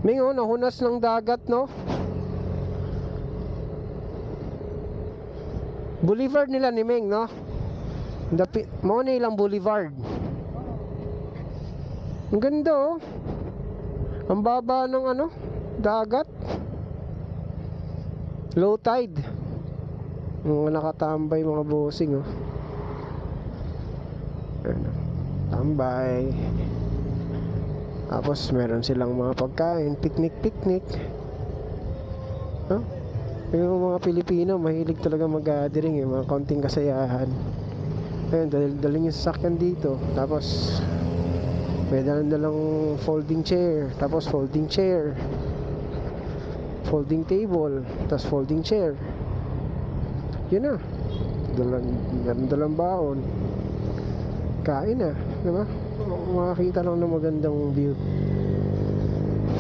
Ming, oh, nahunas ng dagat, no? Boulevard nila ni Ming, no? Mo na ilang boulevard. Ang ganda, oh. Ang baba ng ano, dagat. Low tide. Mga nakatambay mga bossing, oh. Ayan, tambay. Tapos meron silang mga pagkain, picnic. Huh? Yung mga Pilipino mahilig talaga mag-gathering, eh, mga konting kasayahan. Ayun, daling yung sasakyan dito. Tapos may dalang folding chair. Tapos folding chair, folding table, tapos folding chair. Yun na. Dalang baon. Kain na, di ba? Makakita lang ng magandang view.